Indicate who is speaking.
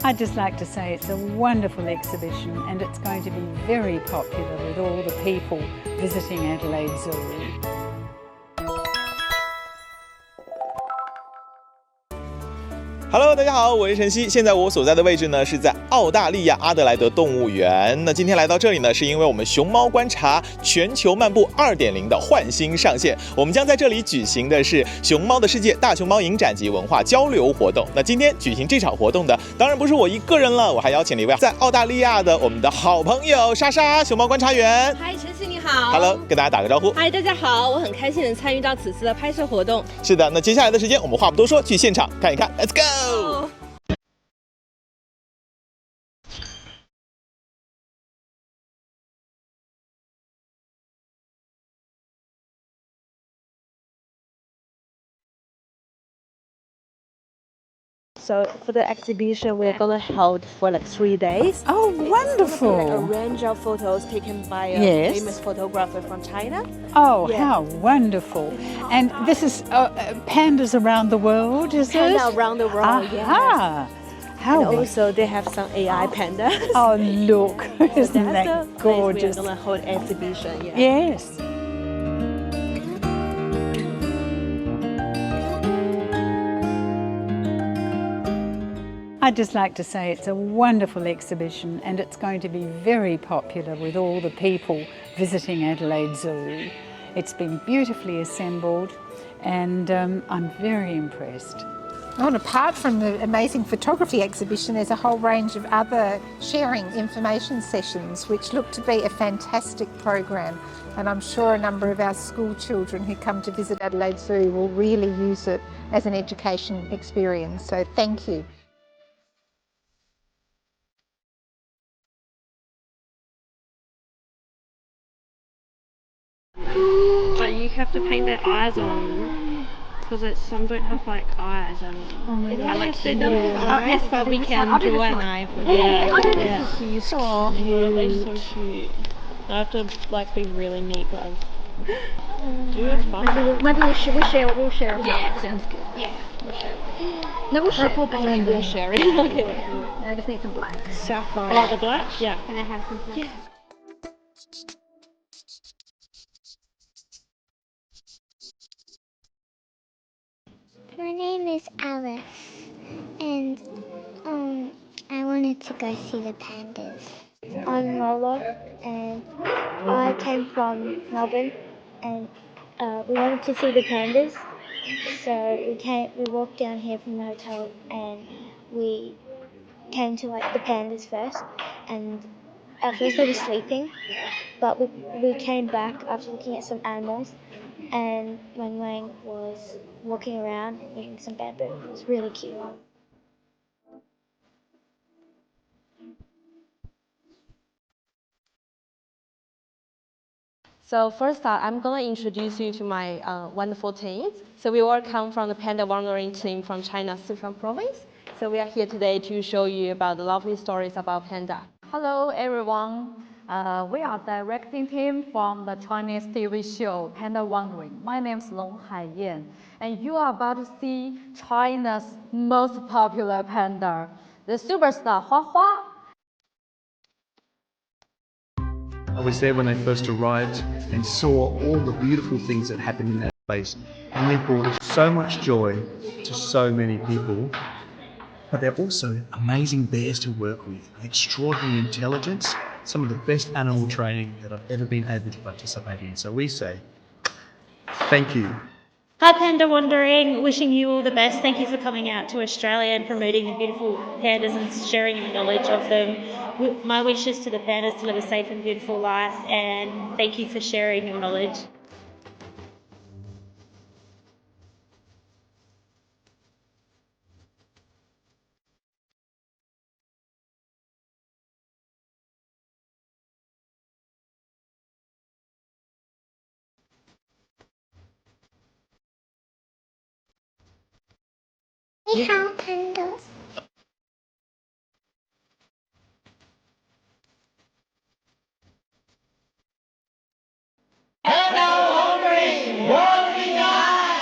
Speaker 1: I'd just like to say it's a wonderful exhibition and it's going to be very popular with all the people visiting Adelaide Zoo.
Speaker 2: Hello， 大家好，我是晨曦。现在我所在的位置呢是在澳大利亚阿德莱德动物园。那今天来到这里呢，是因为我们熊猫观察全球漫步 2.0 的焕新上线。我们将在这里举行的是熊猫的世界大熊猫影展及文化交流活动。那今天举行这场活动的当然不是我一个人了，我还邀请了一位在澳大利亚的我们的好朋友莎莎，熊猫观察员。
Speaker 3: 嗨，晨曦你好。
Speaker 2: Hello， 跟大家打个招呼。
Speaker 3: 嗨，大家好，我很开心能参与到此次的拍摄活动。
Speaker 2: 是的，那接下来的时间我们话不多说，去现场看一看 ，Let's go。So
Speaker 3: for the exhibition, we're gonna hold for like 3 days.
Speaker 1: Oh, wonderful!
Speaker 3: Like a range of photos taken by a
Speaker 1: Yes.
Speaker 3: famous photographer from China.
Speaker 1: Oh,
Speaker 3: Yeah.
Speaker 1: how wonderful! And this is pandas around the world, is it?
Speaker 3: Panda around the world, yes.
Speaker 1: Aha! How
Speaker 3: And also they have some AI pandas.
Speaker 1: Oh, look! Isn't
Speaker 3: That's
Speaker 1: that
Speaker 3: the
Speaker 1: gorgeous?
Speaker 3: place we're gonna hold exhibition. Yeah.
Speaker 1: Yes. I'd just like to say it's a wonderful exhibition and it's going to be very popular with all the people visiting Adelaide Zoo. It's been beautifully assembled and I'm very impressed.
Speaker 4: And apart from the amazing photography exhibition, there's a whole range of other sharing information sessions which look to be a fantastic program. And I'm sure a number of our school children who come to visit Adelaide Zoo will really use it as an education experience. So thank you.
Speaker 5: But you have to paint their eyes on because some don't have like eyes and I like to do yes, but we can do an eye for yeah. He's cute. They're so cute. I have to like be really neat but do it fun.
Speaker 6: Maybe we'll share. Yeah, sounds good. Yeah, we'll share. No, we'll share.
Speaker 5: We'll share it. Okay.
Speaker 6: I just need some black.
Speaker 5: Sapphire. Like the black? Yeah.
Speaker 6: Can I have some black?
Speaker 5: Yeah.
Speaker 7: My name is Alice, and I wanted to go see the pandas. I'm WorLd, and I came from Melbourne, and we wanted to see the pandas. So we walked down here from the hotel, and we came to like the pandas first, and at first they were sleeping, but we came back after looking at some animals, and Wang Wang was walking around and eating some bamboo. It was really cute.
Speaker 3: So first I'm gonna introduce you to my wonderful team. So we all come from the Panda wandering team from China's Sichuan province. So we are here today to show you about the lovely stories about Panda.
Speaker 8: Hello everyone. We are directing team from the Chinese TV show Panda Wandering. My name is Long Haiyan, and you are about to see China's most popular panda, the superstar Hua Hua.
Speaker 9: I was there when they first arrived and saw all the beautiful things that happened in that place, and they brought so much joy to so many people. But they're also amazing bears to work with, extraordinary intelligence, some of the best animal training that I've ever been able to participate in. So we say, thank you.
Speaker 5: Hi Panda Wandering, wishing you all the best. Thank you for coming out to Australia and promoting the beautiful pandas and sharing your knowledge of them. My wish is to the pandas to live a safe and beautiful life, and thank you for sharing your knowledge.
Speaker 7: Ni hao, pandas.